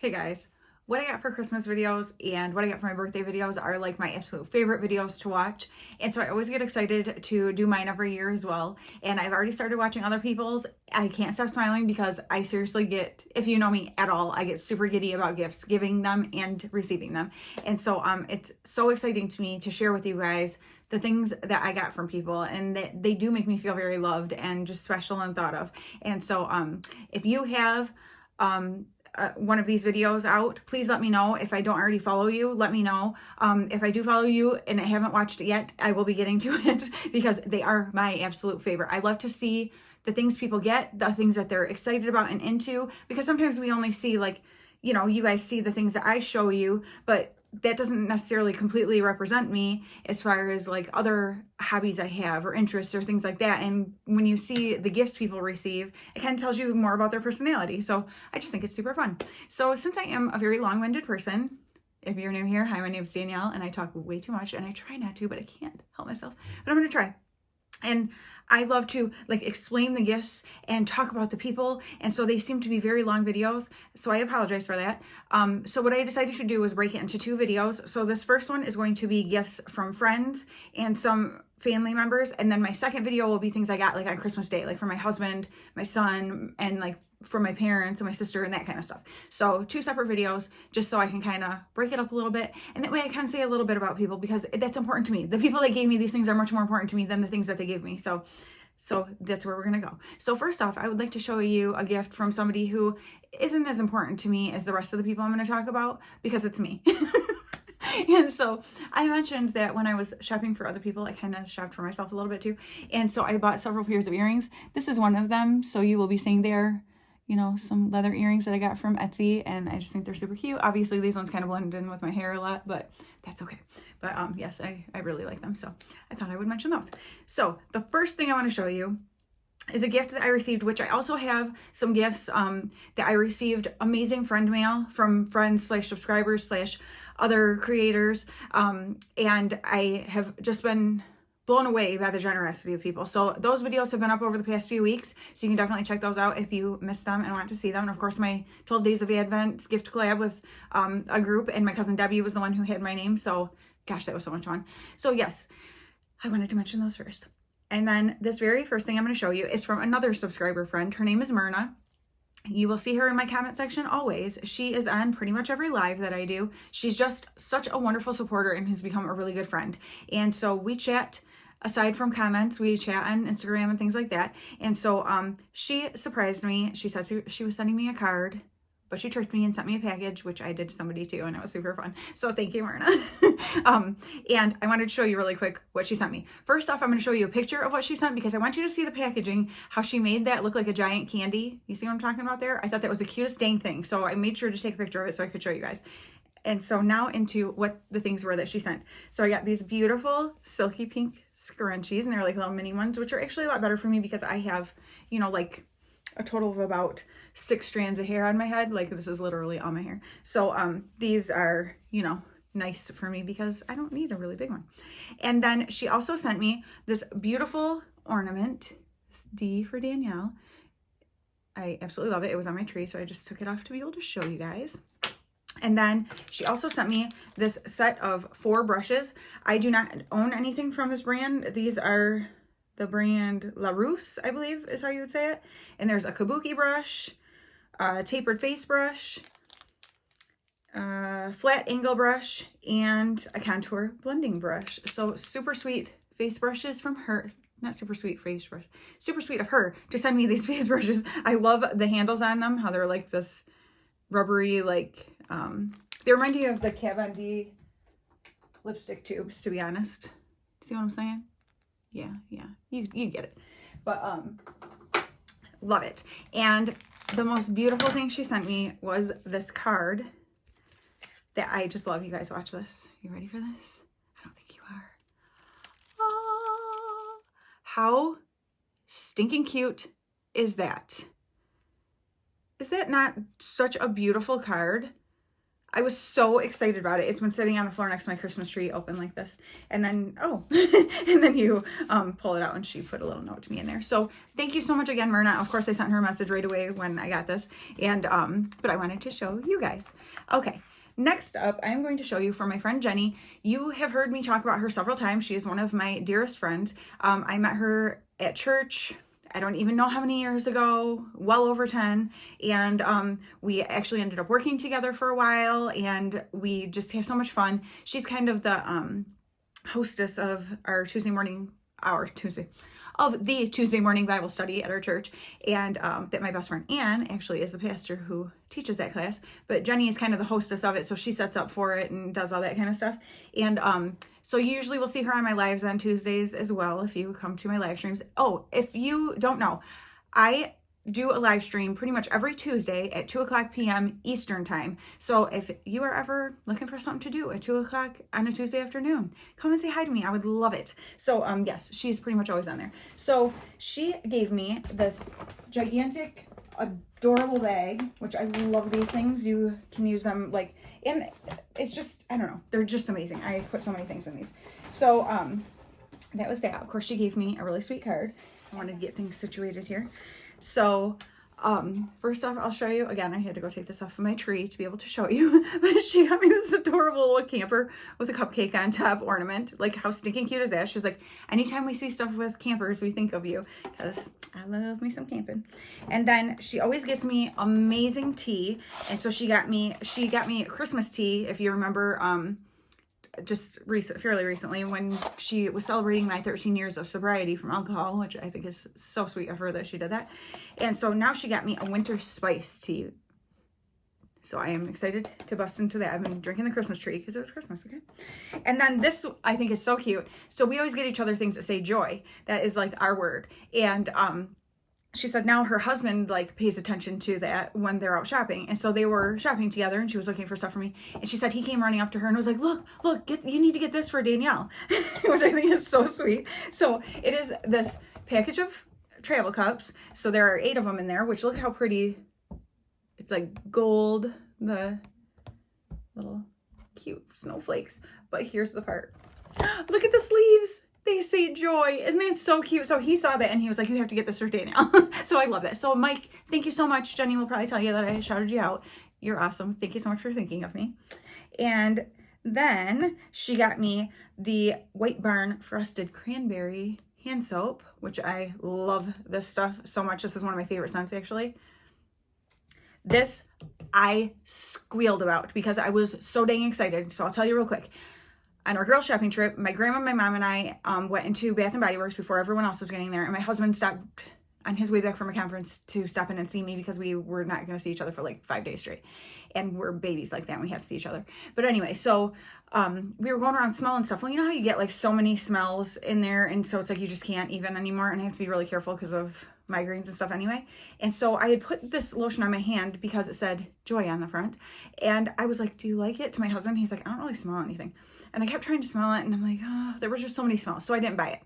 Hey guys, what I got for Christmas videos and what I got for my birthday videos are like my absolute favorite videos to watch. And so I always get excited to do mine every year as well. And I've already started watching other people's. I can't stop smiling because I seriously get, if you know me at all, I get super giddy about gifts, giving them and receiving them. And so it's so exciting to me to share with you guys the things that I got from people, and that they do make me feel very loved and just special and thought of. And so if you have one of these videos out, please let me know. If I don't already follow you, let me know. If I do follow you and I haven't watched it yet, I will be getting to it because they are my absolute favorite. I love to see the things people get, the things that they're excited about and into, because sometimes we only see, like, you know, you guys see the things that I show you, but that doesn't necessarily completely represent me as far as like other hobbies I have or interests or things like that. And when you see the gifts people receive, it kind of tells you more about their personality. So I just think it's super fun. So since I am a very long-winded person, if you're new here, hi, my name is Danielle, and I talk way too much, and I try not to, but I can't help myself, but I'm going to try. And I love to like explain the gifts and talk about the people. And so they seem to be very long videos. So I apologize for that. So what I decided to do was break it into two videos. So this first one is going to be gifts from friends and some family members. And then my second video will be things I got like on Christmas Day, like for my husband, my son, and like for my parents and my sister and that kind of stuff. So two separate videos, just so I can kind of break it up a little bit. And that way I can say a little bit about people, because that's important to me. The people that gave me these things are much more important to me than the things that they gave me. So that's where we're going to go. So first off, I would like to show you a gift from somebody who isn't as important to me as the rest of the people I'm going to talk about, because it's me. And so I mentioned that when I was shopping for other people, I kind of shopped for myself a little bit too. And so I bought several pairs of earrings. This is one of them. So you will be seeing there, you know, some leather earrings that I got from Etsy, and I just think they're super cute. Obviously these ones kind of blended in with my hair a lot, but that's okay. But yes, I really like them. So I thought I would mention those. So the first thing I want to show you is a gift that I received, which I also have some gifts that I received, amazing friend mail from friends / subscribers / other creators. And I have just been blown away by the generosity of people. So those videos have been up over the past few weeks, so you can definitely check those out if you missed them and want to see them. And of course, my 12 Days of Advent gift collab with a group, and my cousin Debbie was the one who had my name. So gosh, that was so much fun. So yes, I wanted to mention those first. And then this very first thing I'm going to show you is from another subscriber friend. Her name is Myrna. You will see her in my comment section always. She is on pretty much every live that I do. She's just such a wonderful supporter and has become a really good friend. And so we chat, aside from comments, we chat on Instagram and things like that. And so she surprised me. She said she was sending me a card, but she tricked me and sent me a package, which I did to somebody too, and it was super fun. So thank you, Myrna. And I wanted to show you really quick what she sent me. First off, I'm going to show you a picture of what she sent, because I want you to see the packaging, how she made that look like a giant candy. You see what I'm talking about there? I thought that was the cutest dang thing. So I made sure to take a picture of it so I could show you guys. And so now into what the things were that she sent. So I got these beautiful silky pink scrunchies, and they're like little mini ones, which are actually a lot better for me because I have, you know, like a total of about 6 strands of hair on my head. Like this is literally all my hair. So these are, you know, nice for me because I don't need a really big one. And then she also sent me this beautiful ornament, this D for Danielle. I absolutely love it. It was on my tree, so I just took it off to be able to show you guys. And then she also sent me this set of 4 brushes. I do not own anything from this brand. These are the brand La Rousse, I believe is how you would say it. And there's a kabuki brush, a tapered face brush, a flat angle brush, and a contour blending brush. So super sweet face brushes from her. Not super sweet face brush. Super sweet of her to send me these face brushes. I love the handles on them, how they're like this rubbery, like, they remind you of the Kat Von D lipstick tubes, to be honest. See what I'm saying? Yeah, you get it. But love it. And the most beautiful thing she sent me was this card that I just love. You guys, watch this. You ready for this? I don't think you are. Oh, how stinking cute is that? Is that not such a beautiful card? I was so excited about it. It's been sitting on the floor next to my Christmas tree open like this. And then, oh, and then you pull it out and she put a little note to me in there. So thank you so much again, Myrna. Of course, I sent her a message right away when I got this. And, but I wanted to show you guys. Okay. Next up, I'm going to show you for my friend Jenny. You have heard me talk about her several times. She is one of my dearest friends. I met her at church. I don't even know how many years ago, well over 10. And we actually ended up working together for a while and we just have so much fun. She's kind of the hostess of the Tuesday morning Bible study at our church. And that my best friend Ann actually is the pastor who teaches that class. But Jenny is kind of the hostess of it. So she sets up for it and does all that kind of stuff. And so you usually will see her on my lives on Tuesdays as well if you come to my live streams. Oh, if you don't know, I do a live stream pretty much every Tuesday at 2:00 p.m. Eastern time. So if you are ever looking for something to do at 2:00 on a Tuesday afternoon, come and say hi to me. I would love it. So yes, she's pretty much always on there. So she gave me this gigantic, adorable bag, which I love these things. You can use them like, and it's just, I don't know, they're just amazing. I put so many things in these. So that was that. Of course, she gave me a really sweet card. I wanted to get things situated here. So, first off, I'll show you, again, I had to go take this off of my tree to be able to show you, but she got me this adorable little camper with a cupcake on top ornament. Like, how stinking cute is that? She's like, anytime we see stuff with campers, we think of you, because I love me some camping. And then she always gets me amazing tea, and so she got me Christmas tea, if you remember, fairly recently when she was celebrating my 13 years of sobriety from alcohol, which I think is so sweet of her that she did that. And so now she got me a winter spice tea. So I am excited to bust into that. I've been drinking the Christmas tree because it was Christmas, okay? And then this I think is so cute. So we always get each other things that say joy. That is like our word. And she said now her husband like pays attention to that when they're out shopping. And so they were shopping together and she was looking for stuff for me. And she said he came running up to her and was like, look, you need to get this for Danielle, which I think is so sweet. So it is this package of travel cups. So there are 8 of them in there, which look how pretty. It's like gold, the little cute snowflakes. But here's the part. Look at the sleeves. They say joy. Isn't that so cute? So he saw that and he was like, you have to get this for Danielle. So I love that. So Mike, thank you so much. Jenny will probably tell you that I shouted you out. You're awesome. Thank you so much for thinking of me. And then she got me the White Barn Frosted Cranberry hand soap, which I love this stuff so much. This is one of my favorite scents actually. This I squealed about because I was so dang excited. So I'll tell you real quick. On our girl shopping trip, my grandma, my mom, and I went into Bath & Body Works before everyone else was getting there. And my husband stopped on his way back from a conference to stop in and see me because we were not going to see each other for like 5 days straight. And we're babies like that and we have to see each other. But anyway, so we were going around smelling stuff. Well, you know how you get like so many smells in there and so it's like you just can't even anymore. And I have to be really careful because of migraines and stuff anyway. And so I had put this lotion on my hand because it said joy on the front. And I was like, do you like it? To my husband, he's like, I don't really smell anything. And I kept trying to smell it and I'm like, oh, there was just so many smells. So I didn't buy it.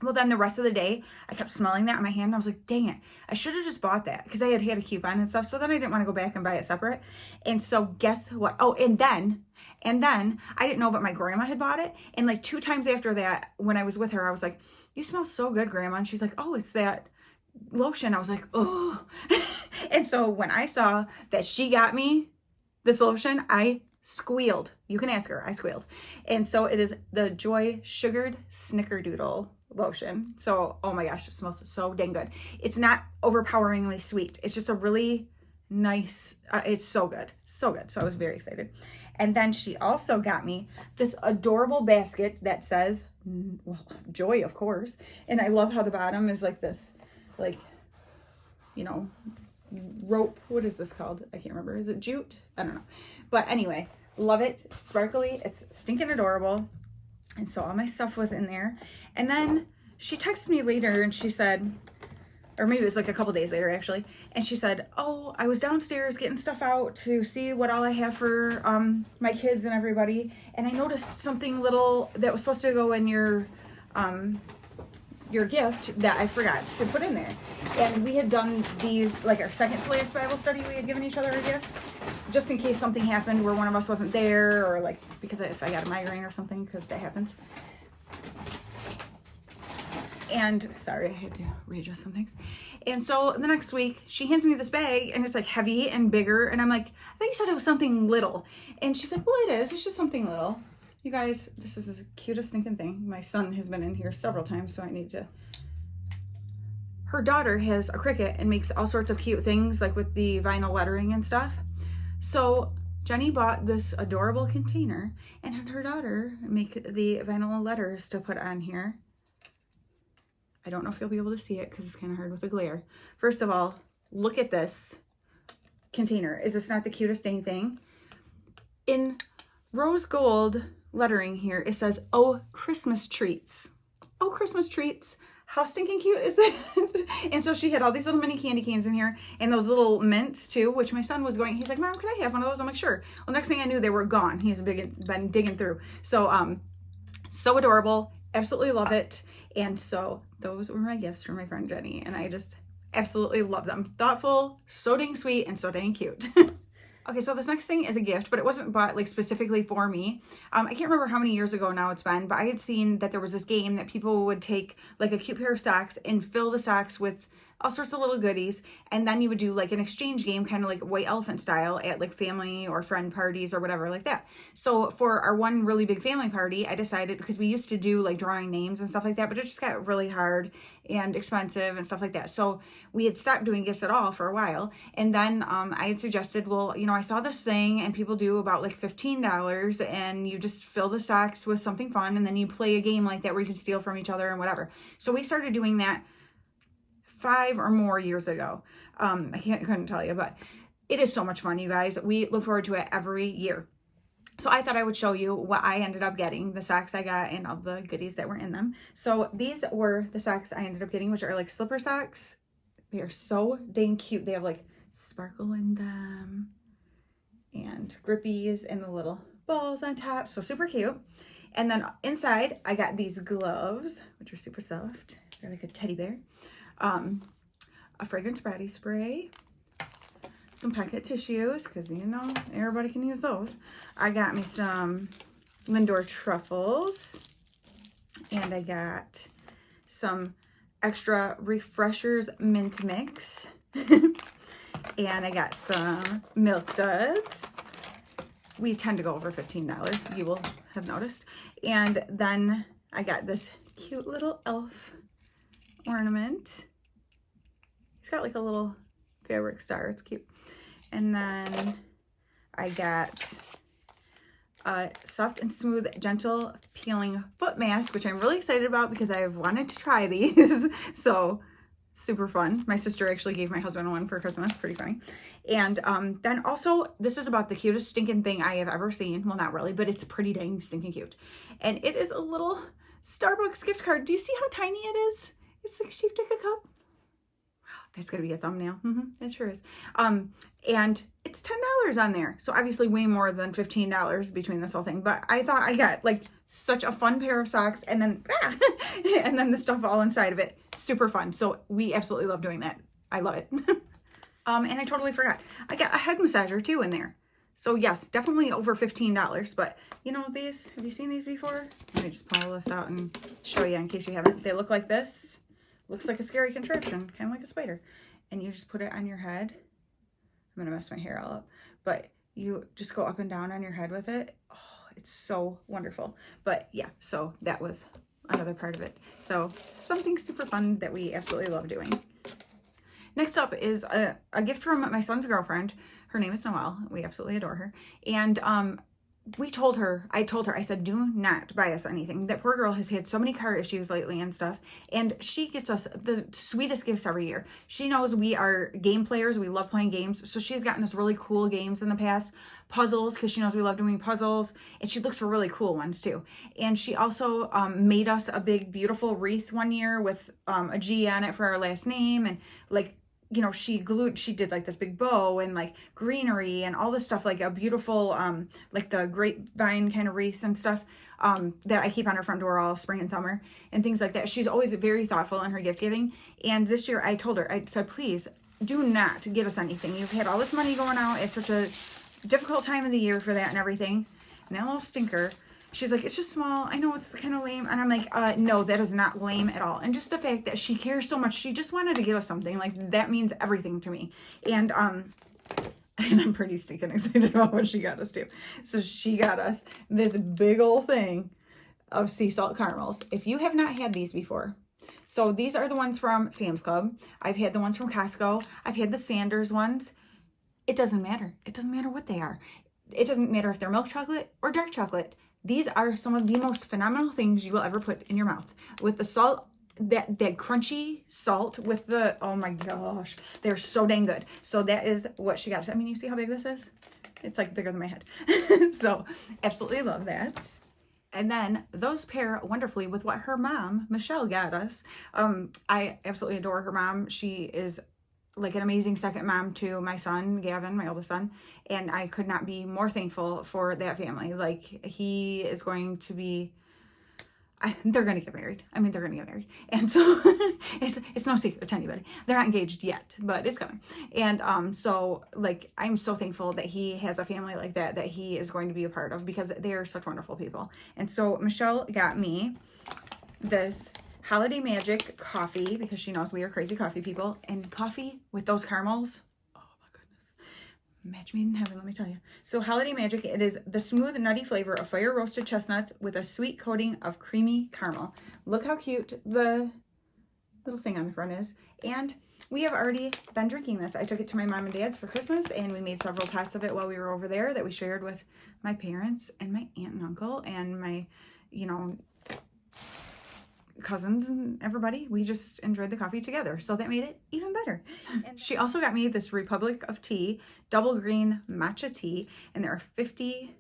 Well, then the rest of the day, I kept smelling that on my hand. And I was like, dang it. I should have just bought that because I had a coupon and stuff. So then I didn't want to go back and buy it separate. And so guess what? Oh, and then I didn't know, but my grandma had bought it. And like 2 times after that, when I was with her, I was like, you smell so good, Grandma. And she's like, oh, it's that lotion. I was like, oh. And so when I saw that she got me this lotion, I squealed. You can ask her. I squealed. And so it is the Joy Sugared Snickerdoodle lotion. So, oh my gosh, it smells so dang good. It's not overpoweringly sweet. It's just a really nice, it's so good. So good. So I was very excited. And then she also got me this adorable basket that says, well, joy, of course. And I love how the bottom is like this, like, you know, rope. What is this called? I can't remember. Is it jute? I don't know. But anyway, love it. Sparkly. It's stinking adorable. And so all my stuff was in there. And then she texted me later and she said, or maybe it was like a couple days later actually. And she said, oh, I was downstairs getting stuff out to see what all I have for my kids and everybody. And I noticed something little that was supposed to go in your your gift that I forgot to put in there. And we had done these, like our second to last Bible study, we had given each other a gift, just in case something happened where one of us wasn't there, or like, because if I got a migraine or something, because that happens. And sorry, I had to readjust some things. And so the next week she hands me this bag, and it's like heavy and bigger. And I'm like, I think you said it was something little. And she's like, well, it is. It's just something little. You guys, this is the cutest stinking thing. My son has been in here several times, so I need to. Her daughter has a Cricut and makes all sorts of cute things, like with the vinyl lettering and stuff. So Jenny bought this adorable container and had her daughter make the vinyl letters to put on here. I don't know if you'll be able to see it because it's kind of hard with the glare. First of all, look at this container. Is this not the cutest dang thing? In rose gold lettering here, it says, "Oh, Christmas treats." Oh, Christmas treats. How stinking cute is that? And so she had all these little mini candy canes in here, and those little mints too, which my son was going, he's like, Mom, could I have one of those? I'm like, sure. Well, next thing I knew, they were gone. He's been digging through. So, so adorable. Absolutely love it. And so those were my gifts from my friend Jenny, and I just absolutely love them. Thoughtful, so dang sweet, and so dang cute. Okay, so this next thing is a gift, but it wasn't bought like specifically for me. I can't remember how many years ago now it's been, but I had seen that there was this game that people would take like a cute pair of socks and fill the socks with all sorts of little goodies, and then you would do like an exchange game, kind of like White Elephant style, at like family or friend parties or whatever like that. So for our one really big family party, I decided, because we used to do like drawing names and stuff like that, but it just got really hard and expensive and stuff like that. So we had stopped doing gifts at all for a while. And then I had suggested, well, you know, I saw this thing and people do about like $15, and you just fill the socks with something fun, and then you play a game like that where you can steal from each other and whatever. So we started doing that 5 or more years ago. I couldn't tell you, but it is so much fun, you guys. We look forward to it every year. So I thought I would show you what I ended up getting, the socks I got and all the goodies that were in them. So these were the socks I ended up getting, which are like slipper socks. They are so dang cute. They have like sparkle in them and grippies and the little balls on top. So super cute. And then inside I got these gloves, which are super soft. They're like a teddy bear. A fragrance body spray, some pocket tissues, because you know everybody can use those. I got me some Lindor truffles, and I got some extra refreshers mint mix, and I got some milk duds. We tend to go over $15, you will have noticed. And then I got this cute little elf ornament. It's got like a little fabric star. It's cute. And then I got a soft and smooth, gentle peeling foot mask, which I'm really excited about because I've wanted to try these. So super fun. My sister actually gave my husband one for Christmas. Pretty funny. And then also, this is about the cutest stinking thing I have ever seen. Well, not really, but it's pretty dang stinking cute. And it is a little Starbucks gift card. Do you see how tiny it is? It's like shaped like a cup. That's gonna be a thumbnail. It sure is. And it's $10 on there. So obviously way more than $15 between this whole thing. But I thought I got like such a fun pair of socks, and then and then the stuff all inside of it. Super fun. So we absolutely love doing that. I love it. And I totally forgot. I got a head massager too in there. So yes, definitely over $15. But you know these, have you seen these before? Let me just pull this out and show you in case you haven't. They look like this. Looks like a scary contraption, kind of like a spider. And you just put it on your head. I'm gonna mess my hair all up. But you just go up and down on your head with it. Oh, it's so wonderful. But yeah, so that was another part of it. So something super fun that we absolutely love doing. Next up is a gift from my son's girlfriend. Her name is Noelle. We absolutely adore her. And I told her, I said, do not buy us anything. That poor girl has had so many car issues lately and stuff. And she gets us the sweetest gifts every year. She knows we are game players. We love playing games. So she's gotten us really cool games in the past. Puzzles, because she knows we love doing puzzles. And she looks for really cool ones too. And she also made us a big, beautiful wreath one year with a G on it for our last name. And like you know, she did like this big bow and like greenery and all this stuff, like a beautiful, like the grapevine kind of wreath and stuff, that I keep on her front door all spring and summer and things like that. She's always very thoughtful in her gift giving. And this year I told her, I said, please do not get us anything. You've had all this money going out. It's such a difficult time of the year for that and everything. And that little stinker, she's like, it's just small. I know it's kind of lame. And I'm like, no, that is not lame at all. And just the fact that she cares so much, she just wanted to give us something, like that means everything to me. And I'm pretty stinking excited about what she got us too. So she got us this big old thing of sea salt caramels. If you have not had these before, so these are the ones from Sam's Club. I've had the ones from Costco. I've had the Sanders ones. It doesn't matter. It doesn't matter what they are. It doesn't matter if they're milk chocolate or dark chocolate. These are some of the most phenomenal things you will ever put in your mouth. With the salt, that crunchy salt with the, oh my gosh, they're so dang good. So that is what she got us. I mean, you see how big this is? It's like bigger than my head. So absolutely love that. And then those pair wonderfully with what her mom, Michelle, got us. I absolutely adore her mom. She is like an amazing second mom to my son, Gavin, my oldest son. And I could not be more thankful for that family. Like, he is going to be, they're going to get married. I mean, they're going to get married. And so it's no secret to anybody. They're not engaged yet, but it's coming. And so like, I'm so thankful that he has a family like that he is going to be a part of, because they are such wonderful people. And so Michelle got me this Holiday Magic coffee, because she knows we are crazy coffee people, and coffee with those caramels. Oh my goodness. Match made in heaven, let me tell you. So Holiday Magic, it is the smooth nutty flavor of fire roasted chestnuts with a sweet coating of creamy caramel. Look how cute the little thing on the front is. And we have already been drinking this. I took it to my mom and dad's for Christmas, and we made several pots of it while we were over there that we shared with my parents and my aunt and uncle and my, you know, cousins and everybody. We just enjoyed the coffee together, so that made it even better. And she also got me this Republic of Tea double green matcha tea, and there are 50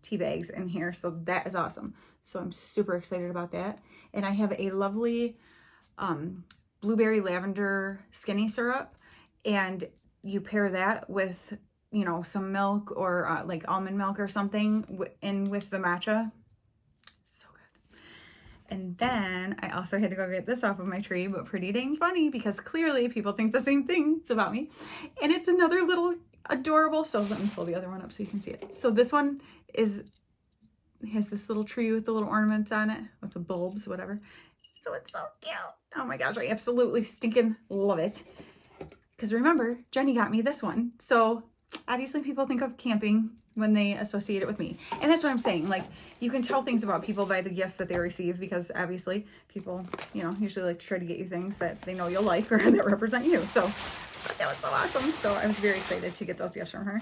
tea bags in here, so that is awesome. So I'm super excited about that. And I have a lovely blueberry lavender skinny syrup, and you pair that with, you know, some milk or like almond milk or something in with the matcha. And then I also had to go get this off of my tree, but pretty dang funny, because clearly people think the same things about me. And it's another little adorable, so let me pull the other one up so you can see it. So this one has this little tree with the little ornaments on it, with the bulbs, whatever. So it's so cute. Oh my gosh, I absolutely stinking love it. Because remember, Jenny got me this one. So obviously people think of camping when they associate it with me. And that's what I'm saying. Like, you can tell things about people by the gifts that they receive, because obviously people, you know, usually like to try to get you things that they know you'll like or that represent you. So, but that was so awesome. So I was very excited to get those gifts from her.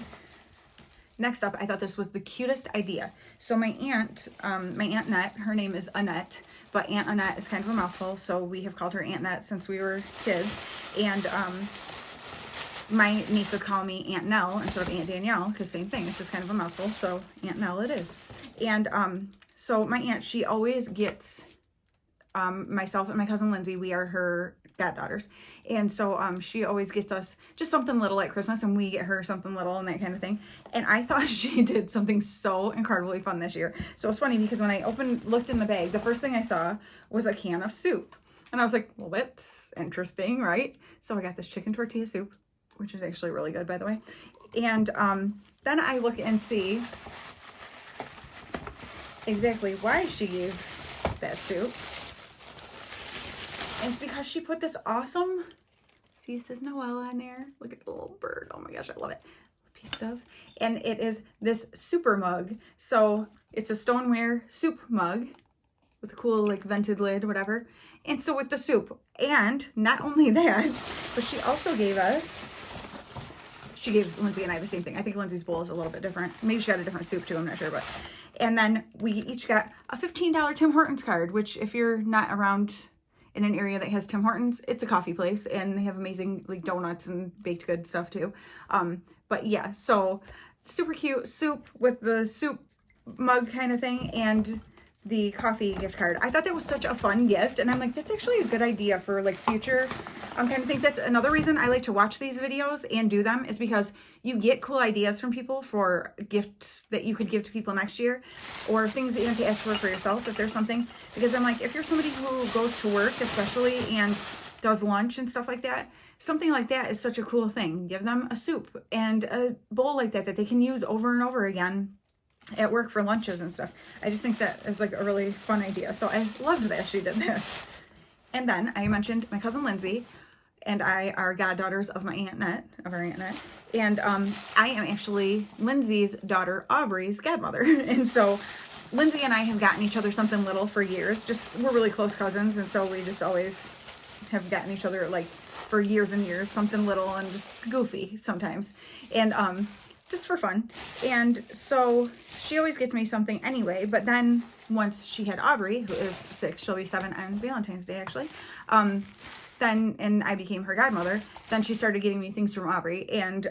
Next up, I thought this was the cutest idea. So my Aunt Annette, her name is Annette, but Aunt Annette is kind of a mouthful. So we have called her Aunt Annette since we were kids. And my nieces call me Aunt Nell instead of Aunt Danielle, because same thing, it's just kind of a mouthful, so Aunt Nell it is. And so my aunt, she always gets myself and my cousin Lindsay, we are her goddaughters, and so she always gets us just something little at Christmas, and we get her something little and that kind of thing. And I thought she did something so incredibly fun this year. So it's funny, because when I looked in the bag, the first thing I saw was a can of soup, and I was like, well, that's interesting, right? So I got this chicken tortilla soup, which is actually really good, by the way. And then I look and see exactly why she gave that soup. And it's because she put this awesome, see, it says Noella on there. Look at the little bird. Oh my gosh, I love it. Piece of, and it is this super mug. So it's a stoneware soup mug with a cool like vented lid, whatever. And so with the soup, and not only that, but she also gave us, she gave Lindsay and I the same thing. I think Lindsay's bowl is a little bit different. Maybe she got a different soup too, I'm not sure. But, and then we each got a $15 Tim Hortons card, which if you're not around in an area that has Tim Hortons, it's a coffee place, and they have amazing like donuts and baked good stuff too. But yeah, so super cute soup with the soup mug kind of thing, and the coffee gift card. I thought that was such a fun gift, and I'm like, that's actually a good idea for like future kind of things. That's another reason I like to watch these videos and do them, is because you get cool ideas from people for gifts that you could give to people next year, or things that you have to ask for yourself if there's something. Because I'm like, if you're somebody who goes to work especially and does lunch and stuff like that, something like that is such a cool thing. Give them a soup and a bowl like that they can use over and over again at work for lunches and stuff. I just think that is like a really fun idea. So I loved that she did that. And then I mentioned my cousin Lindsay and I are goddaughters of my Aunt Net, of our Aunt Net. And I am actually Lindsay's daughter Aubrey's godmother. And so Lindsay and I have gotten each other something little for years. Just, we're really close cousins, and so we just always have gotten each other like for years and years, something little and just goofy sometimes. And just for fun. And so she always gets me something anyway, but then once she had Aubrey, who is 6, she'll be 7 on Valentine's Day actually, and I became her godmother, then she started getting me things from Aubrey, and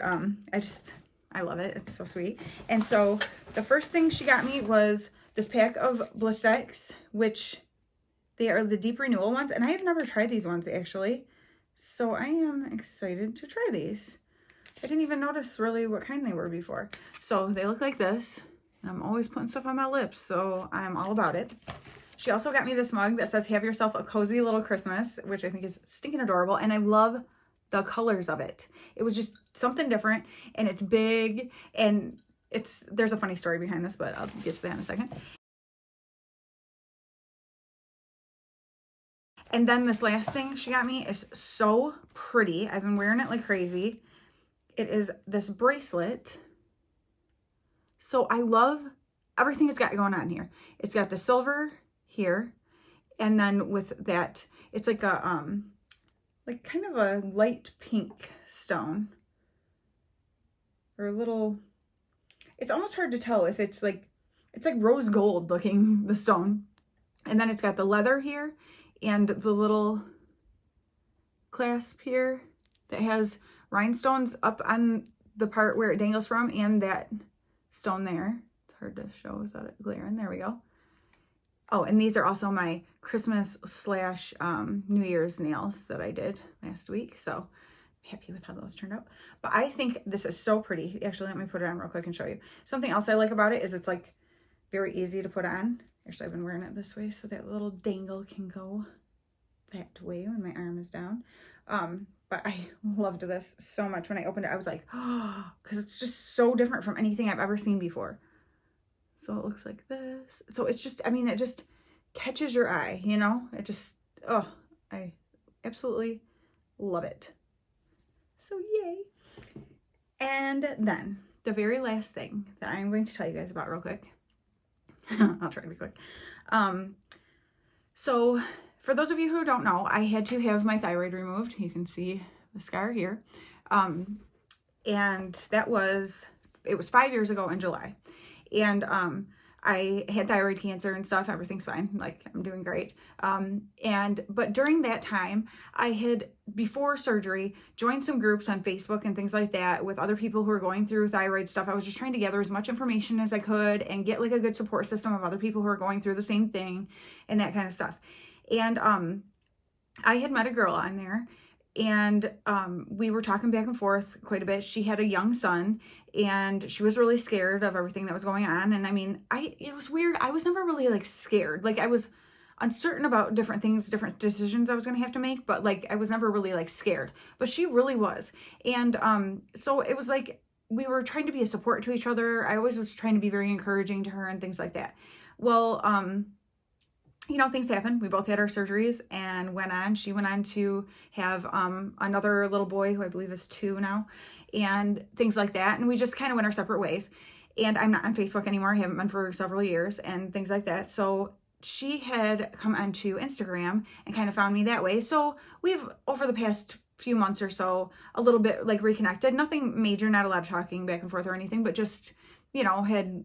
I love it. It's so sweet. And so the first thing she got me was this pack of Blistex, which they are the deep renewal ones, and I have never tried these ones actually, so I am excited to try these. I didn't even notice really what kind they were before. So they look like this. I'm always putting stuff on my lips, so I'm all about it. She also got me this mug that says, "Have yourself a cozy little Christmas," which I think is stinking adorable. And I love the colors of it. It was just something different, and it's big, and there's a funny story behind this, but I'll get to that in a second. And then this last thing she got me is so pretty. I've been wearing it like crazy. It is this bracelet. So I love everything it's got going on here. It's got the silver here, and then with that, it's like a like kind of a light pink stone, or a little, it's almost hard to tell if it's like rose gold looking, the stone. And then it's got the leather here and the little clasp here that has rhinestones up on the part where it dangles from, and that stone there. It's hard to show without it glaring. There we go. Oh, and these are also my Christmas / New Year's nails that I did last week. So I'm happy with how those turned out. But I think this is so pretty. Actually, let me put it on real quick and show you. Something else I like about it is it's like very easy to put on. Actually, I've been wearing it this way so that little dangle can go that way when my arm is down. But I loved this so much. When I opened it, I was like, oh, because it's just so different from anything I've ever seen before. So it looks like this. So it's just, I mean, it just catches your eye, you know? It just, oh, I absolutely love it. So yay. And then the very last thing that I'm going to tell you guys about real quick. I'll try to be quick. So for those of you who don't know, I had to have my thyroid removed. You can see the scar here. And it was 5 years ago in July. And I had thyroid cancer and stuff. Everything's fine. Like, I'm doing great. But during that time, I had, before surgery, joined some groups on Facebook and things like that with other people who are going through thyroid stuff. I was just trying to gather as much information as I could and get like a good support system of other people who are going through the same thing and that kind of stuff. And I had met a girl on there, and we were talking back and forth quite a bit. She had a young son, and she was really scared of everything that was going on. And I mean, it was weird. I was never really like scared. Like, I was uncertain about different things, different decisions I was going to have to make, but like, I was never really like scared, but she really was. And so it was like, we were trying to be a support to each other. I always was trying to be very encouraging to her and things like that. Well, you know, things happen. We both had our surgeries and she went on to have another little boy who I believe is 2 now, and things like that. And we just kind of went our separate ways. And I'm not on Facebook anymore. I haven't been for several years and things like that. So she had come onto Instagram and kind of found me that way. So we've, over the past few months or so, a little bit like reconnected. Nothing major, not a lot of talking back and forth or anything, but just, you know, had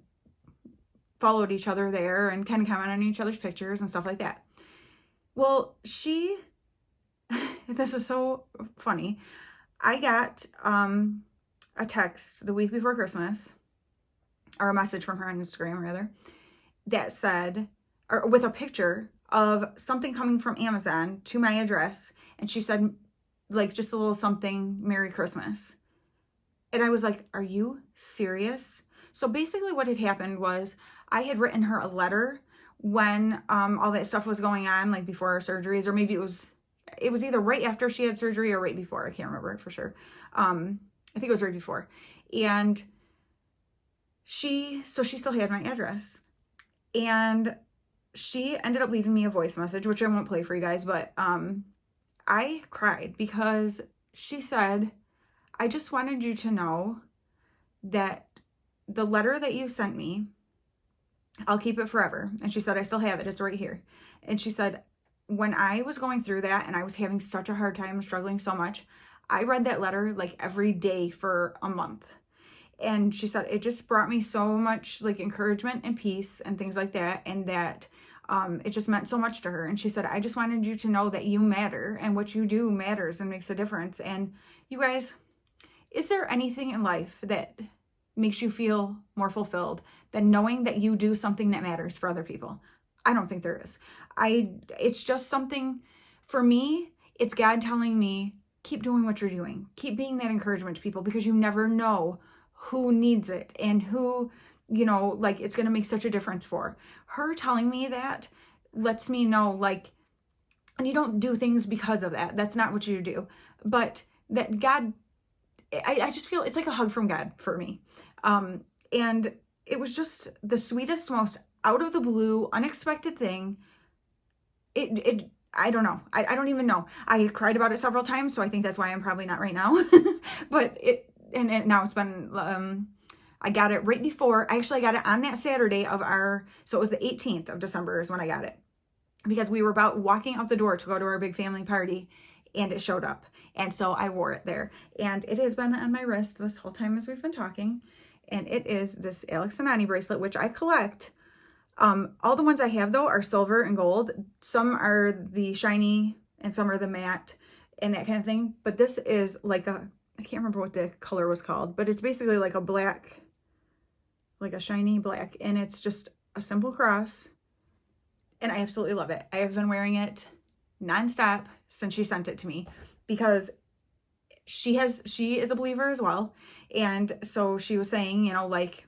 followed each other there and kind of comment on each other's pictures and stuff like that. Well, this is so funny. I got a text the week before Christmas, or a message from her on Instagram rather, that said, or with a picture of something coming from Amazon to my address. And she said, like, just a little something, Merry Christmas. And I was like, are you serious? So basically what had happened was I had written her a letter when all that stuff was going on, like before her surgeries, or maybe it was either right after she had surgery or right before. I can't remember it for sure. I think it was right before. And she still had my address. And she ended up leaving me a voice message, which I won't play for you guys, but I cried because she said, I just wanted you to know that the letter that you sent me, I'll keep it forever. And she said, I still have it. It's right here. And she said, when I was going through that and I was having such a hard time, struggling so much, I read that letter like every day for a month. And she said, it just brought me so much like encouragement and peace and things like that. And that it just meant so much to her. And she said, I just wanted you to know that you matter and what you do matters and makes a difference. And you guys, is there anything in life that makes you feel more fulfilled than knowing that you do something that matters for other people? I don't think there is. It's just something, for me, it's God telling me, keep doing what you're doing. Keep being that encouragement to people, because you never know who needs it and who, you know, like, it's going to make such a difference for. Her telling me that lets me know, like, and you don't do things because of that. That's not what you do. But that God, I just feel it's like a hug from God for me. And it was just the sweetest, most out of the blue, unexpected thing. I don't know. I don't even know. I cried about it several times, so I think that's why I'm probably not right now. But now it's been, I got it right before, I got it on that Saturday of so it was the 18th of December is when I got it. Because we were about walking out the door to go to our big family party, and it showed up. And so I wore it there. And it has been on my wrist this whole time as we've been talking. And it is this Alex and Ani bracelet, which I collect. All the ones I have, though, are silver and gold. Some are the shiny and some are the matte and that kind of thing. But this is like I can't remember what the color was called, but it's basically like a black, like a shiny black. And it's just a simple cross. And I absolutely love it. I have been wearing it nonstop since she sent it to me, because she is a believer as well. And so she was saying, you know, like,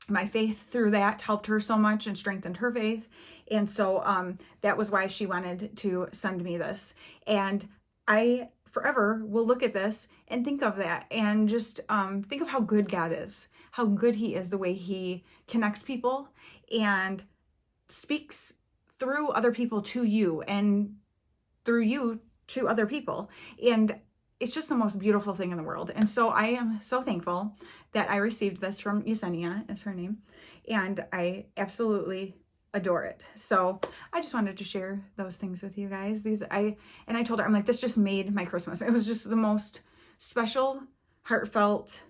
my faith through that helped her so much and strengthened her faith. And so that was why she wanted to send me this. And I forever will look at this and think of that, and just think of how good God is, how good he is, the way he connects people and speaks through other people to you and through you to other people. And it's just the most beautiful thing in the world. And so I am so thankful that I received this from Yesenia, is her name. And I absolutely adore it. So I just wanted to share those things with you guys. I told her, I'm like, this just made my Christmas. It was just the most special, heartfelt,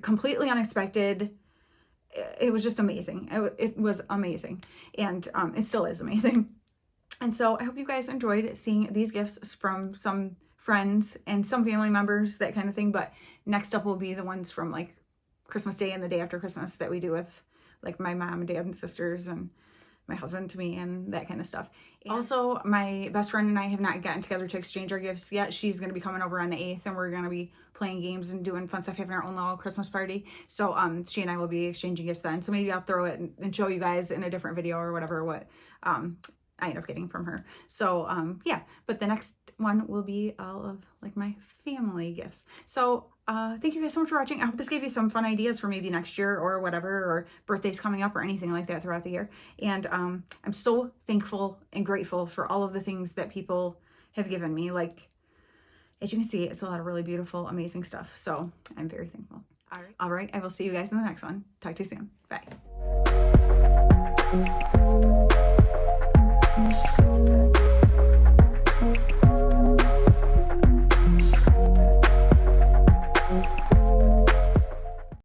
completely unexpected. It was just amazing. It was amazing. And it still is amazing. And so I hope you guys enjoyed seeing these gifts from some friends and some family members, that kind of thing. But next up will be the ones from like Christmas Day and the day after Christmas that we do with like my mom and dad and sisters and my husband to me and that kind of stuff. And also, my best friend and I have not gotten together to exchange our gifts yet. She's going to be coming over on the 8th, and we're going to be playing games and doing fun stuff, having our own little Christmas party. So she and I will be exchanging gifts then. So maybe I'll throw it and show you guys in a different video or whatever what I end up getting from her. So yeah, but the next one will be all of like my family gifts. So thank you guys so much for watching. I hope this gave you some fun ideas for maybe next year or whatever, or birthdays coming up or anything like that throughout the year. And I'm so thankful and grateful for all of the things that people have given me. Like, as you can see, it's a lot of really beautiful, amazing stuff. So I'm very thankful. All right. I will see you guys in the next one. Talk to you soon. Bye.